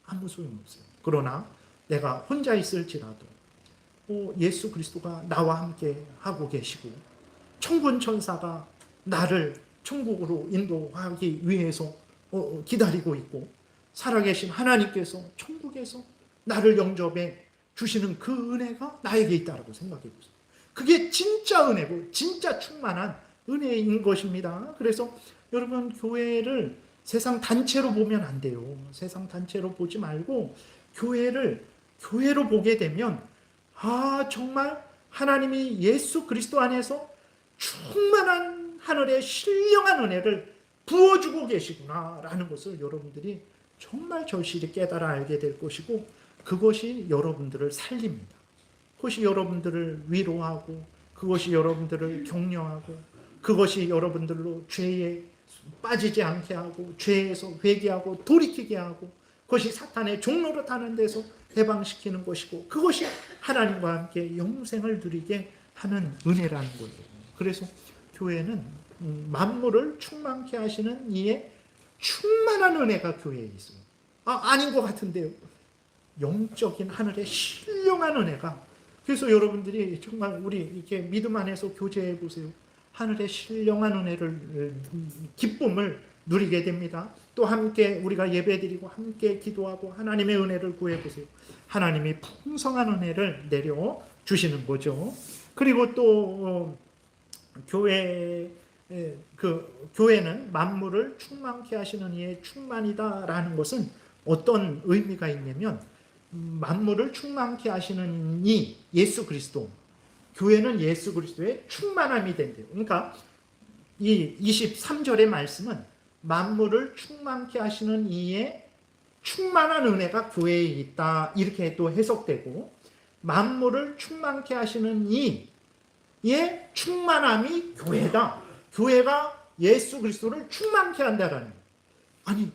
아무 소용없어요. 그러나 내가 혼자 있을지라도 예수 그리스도가 나와 함께 하고 계시고 천군 천사가 나를 천국으로 인도하기 위해서 기다리고 있고, 살아계신 하나님께서 천국에서 나를 영접해 주시는 그 은혜가 나에게 있다고 생각해 보세요. 그게 진짜 은혜고 진짜 충만한 은혜인 것입니다. 그래서 여러분, 교회를 세상 단체로 보면 안 돼요. 세상 단체로 보지 말고 교회로 보게 되면 정말 하나님이 예수 그리스도 안에서 충만한 하늘의 신령한 은혜를 부어주고 계시구나라는 것을 여러분들이 정말 절실히 깨달아 알게 될 것이고, 그것이 여러분들을 살립니다. 그것이 여러분들을 위로하고, 그것이 여러분들을 격려하고, 그것이 여러분들로 죄에 빠지지 않게 하고 죄에서 회개하고 돌이키게 하고, 그것이 사탄의 종로로 타는 데서 해방시키는 것이고, 그것이 하나님과 함께 영생을 누리게 하는 은혜라는 거예요. 그래서 교회는 만물을 충만케 하시는 이의 충만한 은혜가 교회에 있어요. 아닌 것 같은데요. 영적인 하늘의 신령한 은혜가. 그래서 여러분들이 정말 우리 이렇게 믿음 안에서 교제해 보세요. 하늘의 신령한 은혜를, 기쁨을 누리게 됩니다. 또 함께 우리가 예배드리고 함께 기도하고 하나님의 은혜를 구해보세요. 하나님이 풍성한 은혜를 내려 주시는 거죠. 그리고 또 교회는 만물을 충만케 하시는 이의 충만이다라는 것은 어떤 의미가 있냐면, 만물을 충만케 하시는 이 예수 그리스도, 교회는 예수 그리스도의 충만함이 된대요. 그러니까 이 23절의 말씀은 만물을 충만케 하시는 이의 충만한 은혜가 교회에 있다, 이렇게 또 해석되고, 만물을 충만케 하시는 이의 충만함이 교회다. 교회가 예수 그리스도를 충만케 한다라는 거예요. 아니,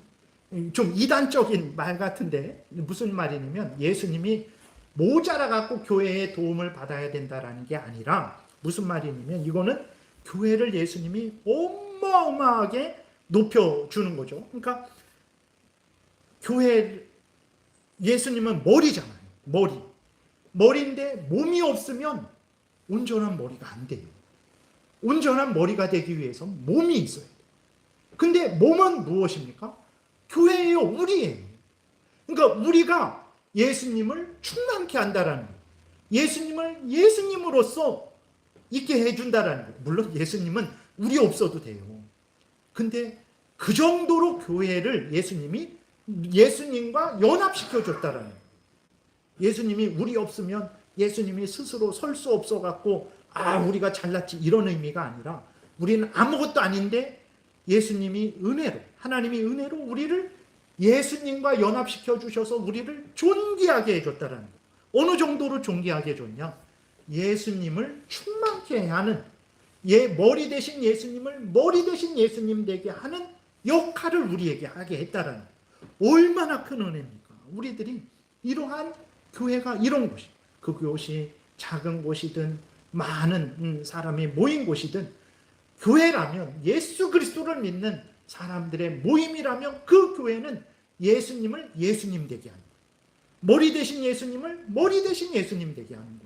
좀 이단적인 말 같은데 무슨 말이냐면, 예수님이 모자라 갖고 교회의 도움을 받아야 된다라는 게 아니라, 무슨 말이냐면 이거는 교회를 예수님이 어마어마하게 높여주는 거죠. 그러니까 예수님은 머리잖아요. 머리인데 몸이 없으면 온전한 머리가 안 돼요. 온전한 머리가 되기 위해서 몸이 있어야 돼요. 근데 몸은 무엇입니까? 교회예요. 우리예요. 그러니까 우리가 예수님을 충만케 한다라는 거예요. 예수님을 예수님으로서 있게 해준다라는 거예요. 물론 예수님은 우리 없어도 돼요. 근데 그 정도로 교회를 예수님과 연합시켜줬다라는 거예요. 예수님이 우리 없으면 예수님이 스스로 설 수 없어갖고 우리가 잘났지 이런 의미가 아니라 우리는 아무것도 아닌데 예수님이 은혜로, 하나님이 은혜로 우리를 예수님과 연합시켜 주셔서 우리를 존귀하게 해줬다라는 거예요. 어느 정도로 존귀하게 해줬냐? 예수님을 충만케 하는, 머리 대신 예수님을 머리 대신 예수님 되게 하는 역할을 우리에게 하게 했다라는 거예요. 얼마나 큰 은혜입니까? 우리들이 이러한 교회가 이런 곳이, 그곳이 작은 곳이든 많은 사람이 모인 곳이든 교회라면, 예수 그리스도를 믿는 사람들의 모임이라면 그 교회는 예수님을 예수님 되게 하는 거예요. 머리 대신 예수님을 머리 대신 예수님 되게 하는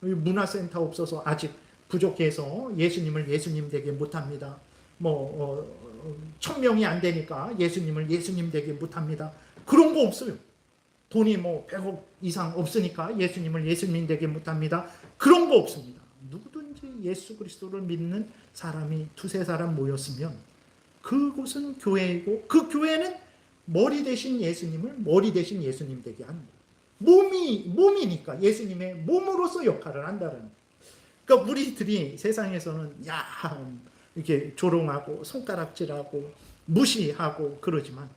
거예요. 문화센터 없어서 아직 부족해서 예수님을 예수님 되게 못합니다. 1000명이 안 되니까 예수님을 예수님 되게 못합니다. 그런 거 없어요. 돈이 100억 이상 없으니까 예수님을 예수님 되게 못합니다. 그런 거 없습니다. 누구든지 예수 그리스도를 믿는 사람이 두세 사람 모였으면 그곳은 교회이고, 그 교회는 머리 대신 예수님을 머리 대신 예수님 되게 하는 거예요. 몸이니까 예수님의 몸으로서 역할을 한다는 거예요. 그러니까 우리들이 세상에서는 이렇게 조롱하고 손가락질하고 무시하고 그러지만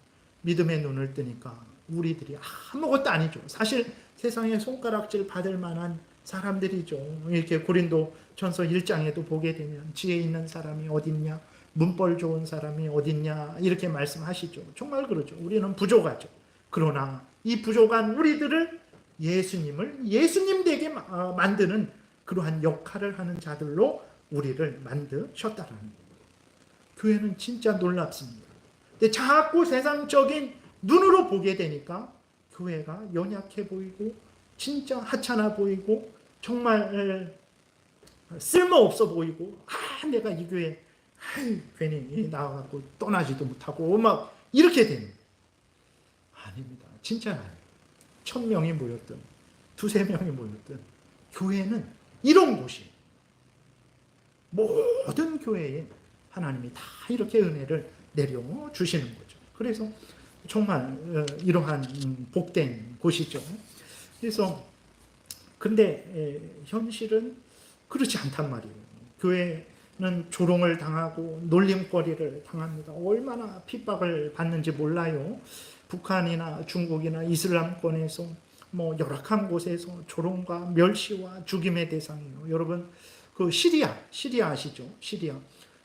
믿음의 눈을 뜨니까 우리들이 아무것도 아니죠. 사실 세상에 손가락질 받을 만한 사람들이죠. 이렇게 고린도전서 1장에도 보게 되면 지혜 있는 사람이 어딨냐, 문벌 좋은 사람이 어딨냐 이렇게 말씀하시죠. 정말 그렇죠. 우리는 부족하죠. 그러나 이 부족한 우리들을 예수님을 예수님 되게 만드는 그러한 역할을 하는 자들로 우리를 만드셨다라는 거예요. 교회는 진짜 놀랍습니다. 근데 자꾸 세상적인 눈으로 보게 되니까 교회가 연약해 보이고 진짜 하찮아 보이고 정말 쓸모없어 보이고 내가 이 교회 괜히 나와갖고 떠나지도 못하고 막 이렇게 되는, 아닙니다. 진짜 아니에요. 1000명이 모였든 두세 명이 모였든 교회는 이런 곳이에요. 모든 교회에 하나님이 다 이렇게 은혜를 내려주시는 거죠. 그래서 정말 이러한 복된 곳이죠. 그래서 근데 현실은 그렇지 않단 말이에요. 교회는 조롱을 당하고 놀림거리를 당합니다. 얼마나 핍박을 받는지 몰라요. 북한이나 중국이나 이슬람권에서 열악한 곳에서 조롱과 멸시와 죽임의 대상이에요. 여러분 그 시리아 아시죠?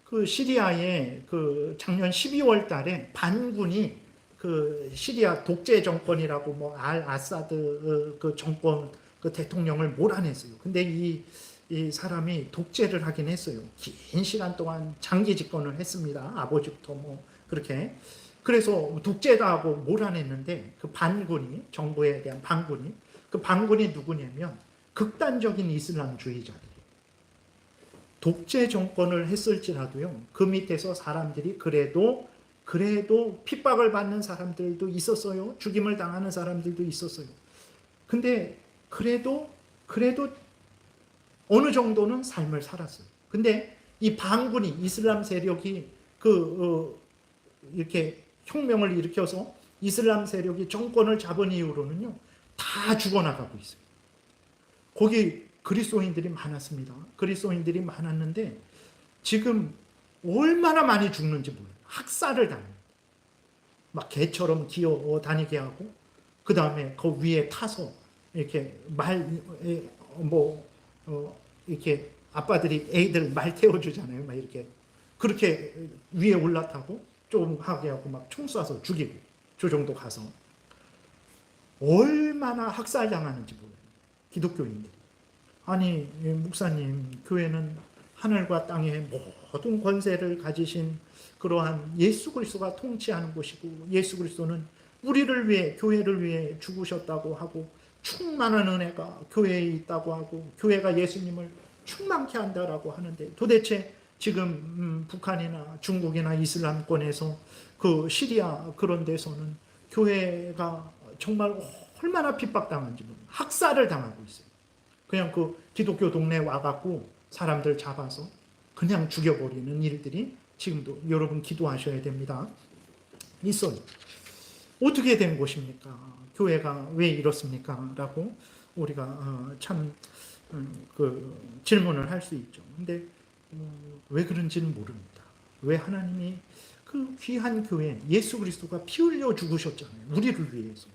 그 시리아에 그 작년 12월 달에 반군이 그 시리아 독재 정권이라고 알 아사드 그 정권 그 대통령을 몰아냈어요. 근데 이 사람이 독재를 하긴 했어요. 긴 시간 동안 장기 집권을 했습니다. 아버지부터 그렇게. 그래서 독재다 하고 몰아냈는데 그 반군이, 정부에 대한 반군이, 그 반군이 누구냐면 극단적인 이슬람주의자들. 독재 정권을 했을지라도요, 그 밑에서 사람들이 그래도 핍박을 받는 사람들도 있었어요. 죽임을 당하는 사람들도 있었어요. 근데 그래도 어느 정도는 삶을 살았어요. 근데 이 반군이, 이슬람 세력이 이렇게 혁명을 일으켜서 이슬람 세력이 정권을 잡은 이후로는요, 다 죽어나가고 있어요. 거기 그리스도인들이 많았습니다. 그리스도인들이 많았는데 지금 얼마나 많이 죽는지 몰라요. 학살을 당합니다. 막 개처럼 기어 다니게 하고, 그 다음에 그 위에 타서 이렇게 이렇게 아빠들이 애들 말 태워주잖아요. 막 이렇게 그렇게 위에 올라타고 좀 하게 하고 막 총 쏴서 죽이고, 저 정도 가서 얼마나 학살당하는지 몰라요. 기독교인들이. 아니 목사님, 교회는 하늘과 땅의 모든 권세를 가지신 그러한 예수 그리스도가 통치하는 곳이고, 예수 그리스도는 우리를 위해, 교회를 위해 죽으셨다고 하고 충만한 은혜가 교회에 있다고 하고 교회가 예수님을 충만케 한다라고 하는데 도대체 지금 북한이나 중국이나 이슬람권에서 그 시리아 그런 데서는 교회가 정말 얼마나 핍박당한지 모릅니다. 학살을 당하고 있어요. 그냥 그 기독교 동네 와갖고 사람들 잡아서 그냥 죽여버리는 일들이 지금도 여러분 기도하셔야 됩니다. 있어요. 어떻게 된 것입니까? 교회가 왜 이렇습니까? 라고 우리가 참 그 질문을 할 수 있죠. 근데 왜 그런지는 모릅니다. 왜 하나님이 그 귀한 교회 예수 그리스도가 피 흘려 죽으셨잖아요. 우리를 위해서.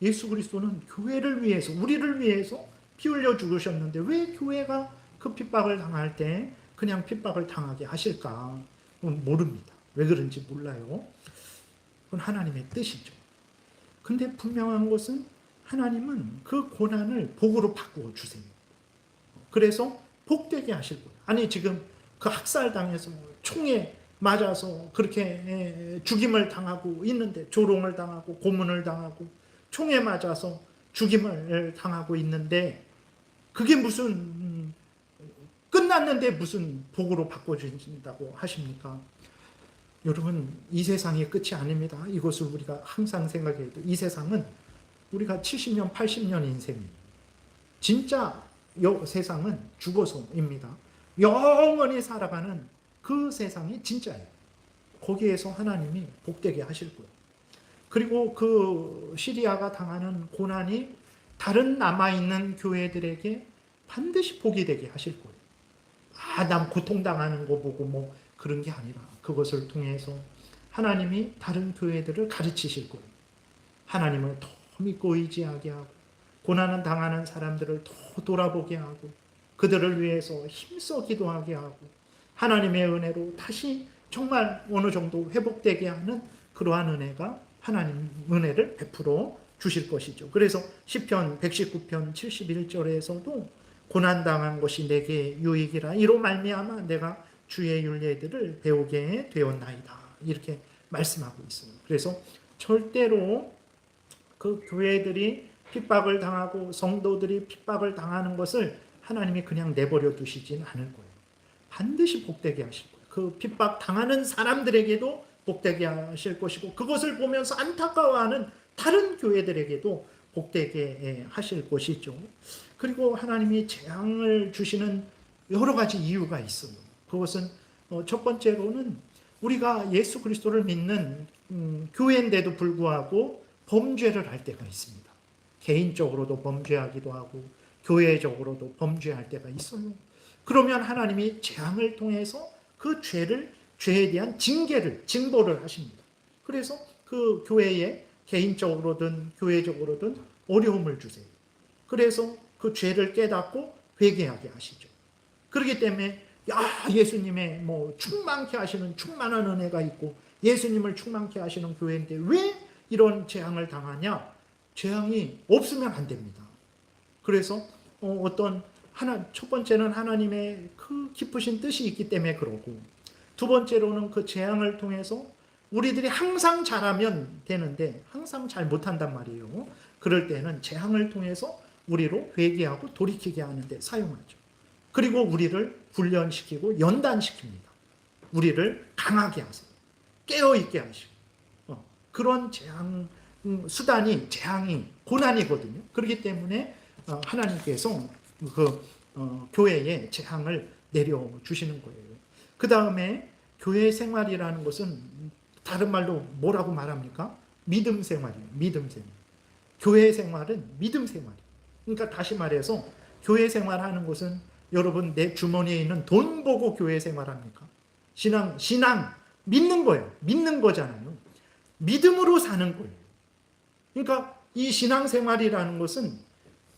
예수 그리스도는 교회를 위해서 우리를 위해서 피 흘려 죽으셨는데 왜 교회가 그 핍박을 당할 때 그냥 핍박을 당하게 하실까? 모릅니다. 왜 그런지 몰라요. 그건 하나님의 뜻이죠. 근데 분명한 것은 하나님은 그 고난을 복으로 바꾸어 주세요. 그래서 복되게 하실 거예요. 아니 지금 그 학살당해서 총에 맞아서 그렇게 죽임을 당하고 있는데 조롱을 당하고 고문을 당하고 총에 맞아서 죽임을 당하고 있는데 그게 무슨 끝났는데 무슨 복으로 바꿔주신다고 하십니까? 여러분 이 세상이 끝이 아닙니다. 이것을 우리가 항상 생각해도 이 세상은 우리가 70년 80년 인생이에요. 진짜 세상은 죽어서입니다. 영원히 살아가는 그 세상이 진짜예요. 거기에서 하나님이 복되게 하실 거예요. 그리고 그 시리아가 당하는 고난이 다른 남아있는 교회들에게 반드시 복이 되게 하실 거예요. 난 고통당하는 거 보고 뭐 그런 게 아니라 그것을 통해서 하나님이 다른 교회들을 가르치실 거예요. 하나님을 더 믿고 의지하게 하고 고난을 당하는 사람들을 더 돌아보게 하고 그들을 위해서 힘써 기도하게 하고 하나님의 은혜로 다시 정말 어느 정도 회복되게 하는 그러한 은혜가 하나님 은혜를 베풀어 주실 것이죠. 그래서 시편 119편 71절에서도 고난당한 것이 내게 유익이라 이로 말미암아 내가 주의 율례들을 배우게 되었나이다. 이렇게 말씀하고 있어요. 그래서 절대로 그 교회들이 핍박을 당하고 성도들이 핍박을 당하는 것을 하나님이 그냥 내버려 두시진 않을 거예요. 반드시 복되게 하실 거예요. 그 핍박 당하는 사람들에게도 복되게 하실 것이고 그것을 보면서 안타까워하는 다른 교회들에게도 복되게 하실 것이죠. 그리고 하나님이 재앙을 주시는 여러 가지 이유가 있어요. 그것은 첫 번째로는 우리가 예수 그리스도를 믿는 교회인데도 불구하고 범죄를 할 때가 있습니다. 개인적으로도 범죄하기도 하고 교회적으로도 범죄할 때가 있어요. 그러면 하나님이 재앙을 통해서 그 죄에 대한 징보를 하십니다. 그래서 그 교회에 개인적으로든 교회적으로든 어려움을 주세요. 그래서 그 죄를 깨닫고 회개하게 하시죠. 그렇기 때문에 예수님의 뭐 충만케 하시는 충만한 은혜가 있고 예수님을 충만케 하시는 교회인데 왜 이런 재앙을 당하냐? 재앙이 없으면 안 됩니다. 그래서 첫 번째는 하나님의 그 깊으신 뜻이 있기 때문에 그러고 두 번째로는 그 재앙을 통해서 우리들이 항상 잘하면 되는데 항상 잘 못한단 말이에요. 그럴 때는 재앙을 통해서 우리로 회개하고 돌이키게 하는데 사용하죠. 그리고 우리를 훈련시키고 연단시킵니다. 우리를 강하게 하세요. 깨어있게 하시고 그런 재앙 수단이 재앙이 고난이거든요. 그렇기 때문에 하나님께서 교회에 재앙을 내려주시는 거예요. 그 다음에 교회 생활이라는 것은 다른 말로 뭐라고 말합니까? 믿음 생활이에요. 믿음 생활. 교회 생활은 믿음 생활이에요. 그러니까 다시 말해서 교회 생활하는 것은 여러분 내 주머니에 있는 돈 보고 교회 생활합니까? 신앙 믿는 거예요. 믿는 거잖아요. 믿음으로 사는 거예요. 그러니까 이 신앙생활이라는 것은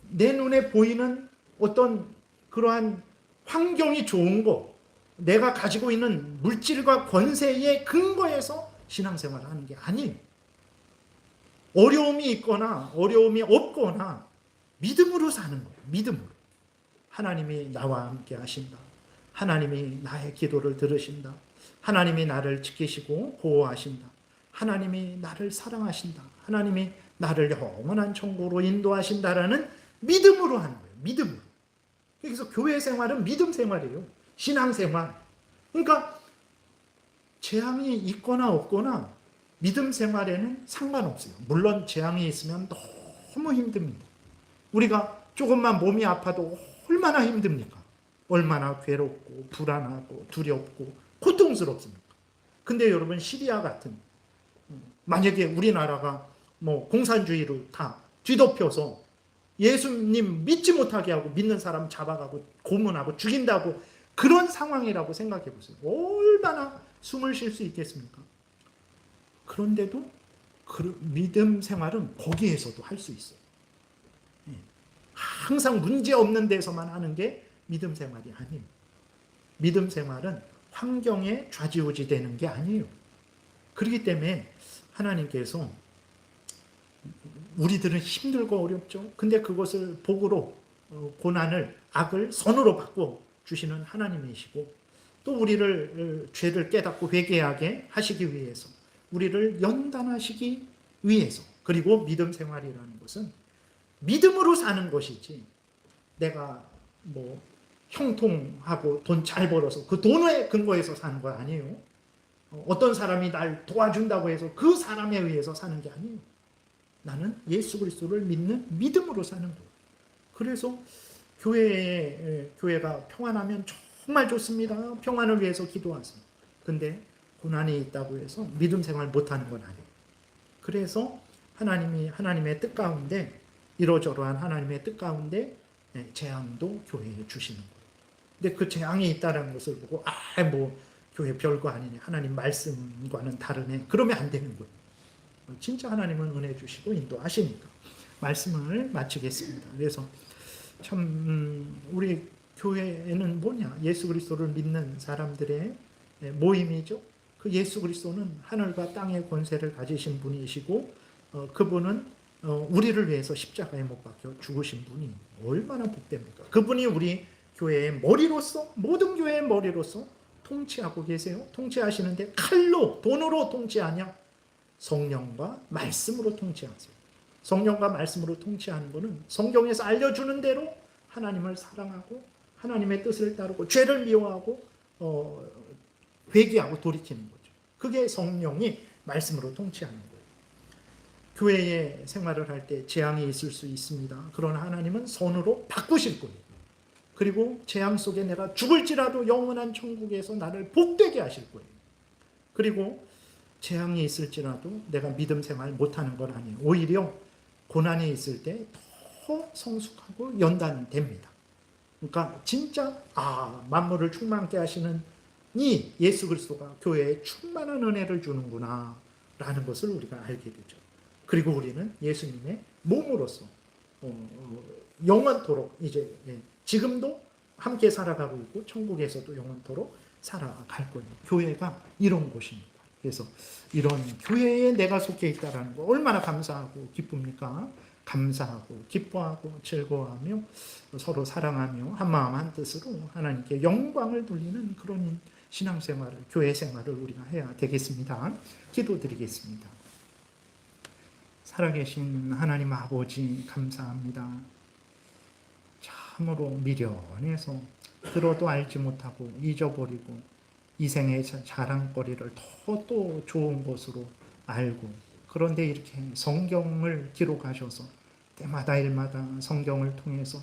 내 눈에 보이는 어떤 그러한 환경이 좋은 거, 내가 가지고 있는 물질과 권세의 근거에서 신앙생활을 하는 게 아니에요. 어려움이 있거나 어려움이 없거나 믿음으로 사는 거예요. 믿음으로. 하나님이 나와 함께 하신다. 하나님이 나의 기도를 들으신다. 하나님이 나를 지키시고 보호하신다. 하나님이 나를 사랑하신다. 하나님이 나를 영원한 천국으로 인도하신다라는 믿음으로 하는 거예요. 믿음으로. 그래서 교회 생활은 믿음 생활이에요. 신앙 생활. 그러니까 재앙이 있거나 없거나 믿음 생활에는 상관없어요. 물론 재앙이 있으면 너무 힘듭니다. 우리가 조금만 몸이 아파도 얼마나 힘듭니까? 얼마나 괴롭고 불안하고 두렵고 고통스럽습니까? 근데 여러분, 시리아 같은, 만약에 우리나라가 뭐 공산주의로 다 뒤덮여서 예수님 믿지 못하게 하고 믿는 사람 잡아가고 고문하고 죽인다고, 그런 상황이라고 생각해 보세요. 얼마나 숨을 쉴 수 있겠습니까? 그런데도 그 믿음 생활은 거기에서도 할 수 있어요. 항상 문제 없는 데서만 하는 게 믿음 생활이 아니에요. 믿음 생활은 환경에 좌지우지 되는 게 아니에요. 그렇기 때문에 하나님께서, 우리들은 힘들고 어렵죠. 근데 그것을 복으로, 고난을, 악을 선으로 바꿔 주시는 하나님이시고, 또 우리를 죄를 깨닫고 회개하게 하시기 위해서, 우리를 연단하시기 위해서, 그리고 믿음 생활이라는 것은 믿음으로 사는 것이지, 내가 뭐 형통하고 돈 잘 벌어서 그 돈에 근거해서 사는 거 아니에요. 어떤 사람이 날 도와준다고 해서 그 사람에 의해서 사는 게 아니에요. 나는 예수 그리스도를 믿는 믿음으로 사는 거예요. 그래서 교회가 평안하면 정말 좋습니다. 평안을 위해서 기도하세요. 근데 고난이 있다고 해서 믿음 생활 못하는 건 아니에요. 그래서 하나님의 뜻 가운데, 이러저러한 하나님의 뜻 가운데 재앙도 교회에 주시는 거예요. 근데 그 재앙이 있다는 것을 보고, 뭐 교회 별거 아니네, 하나님 말씀과는 다르네, 그러면 안 되는 거예요. 진짜 하나님은 은혜 주시고 인도하시니까. 말씀을 마치겠습니다. 그래서 참 우리 교회는 뭐냐? 예수 그리스도를 믿는 사람들의 모임이죠. 그 예수 그리스도는 하늘과 땅의 권세를 가지신 분이시고, 그분은 우리를 위해서 십자가에 못 박혀 죽으신 분이 얼마나 복됩니까? 그분이 우리 교회의 머리로서, 모든 교회의 머리로서 통치하고 계세요. 통치하시는데 칼로, 돈으로 통치하냐? 성령과 말씀으로 통치하세요. 성령과 말씀으로 통치하는 것은 성경에서 알려주는 대로 하나님을 사랑하고 하나님의 뜻을 따르고 죄를 미워하고 회개하고 돌이키는 거죠. 그게 성령이 말씀으로 통치하는 거예요. 교회에 생활을 할 때 재앙이 있을 수 있습니다. 그러나 하나님은 선으로 바꾸실 거예요. 그리고 재앙 속에 내가 죽을지라도 영원한 천국에서 나를 복되게 하실 거예요. 그리고 재앙이 있을지라도 내가 믿음 생활 못하는 건 아니에요. 오히려 고난이 있을 때 더 성숙하고 연단됩니다. 그러니까 진짜 만물을 충만케 하시는 이 예수 그리스도가 교회에 충만한 은혜를 주는구나 라는 것을 우리가 알게 되죠. 그리고 우리는 예수님의 몸으로서 영원토록 이제 지금도 함께 살아가고 있고 천국에서도 영원토록 살아갈 거예요. 교회가 이런 곳입니다. 그래서 이런 교회에 내가 속해 있다는 거 얼마나 감사하고 기쁩니까? 감사하고 기뻐하고 즐거워하며 서로 사랑하며 한마음 한뜻으로 하나님께 영광을 돌리는 그런 신앙생활을, 교회 생활을 우리가 해야 되겠습니다. 기도드리겠습니다. 살아계신 하나님 아버지, 감사합니다. 참으로 미련해서 들어도 알지 못하고 잊어버리고 이 생의 자랑거리를 더 또 좋은 것으로 알고, 그런데 이렇게 성경을 기록하셔서 때마다 일마다 성경을 통해서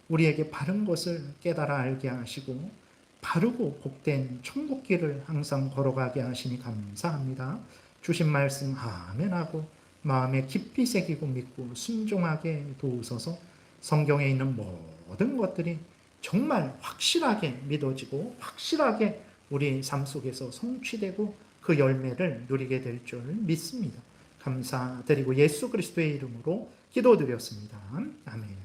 우리에게 바른 것을 깨달아 알게 하시고 바르고 복된 천국길을 항상 걸어가게 하시니 감사합니다. 주신 말씀 아멘하고 마음에 깊이 새기고 믿고 순종하게 도우소서. 성경에 있는 모든 것들이 정말 확실하게 믿어지고 확실하게 우리 삶 속에서 성취되고 그 열매를 누리게 될 줄 믿습니다. 감사드리고 예수 그리스도의 이름으로 기도드렸습니다. 아멘.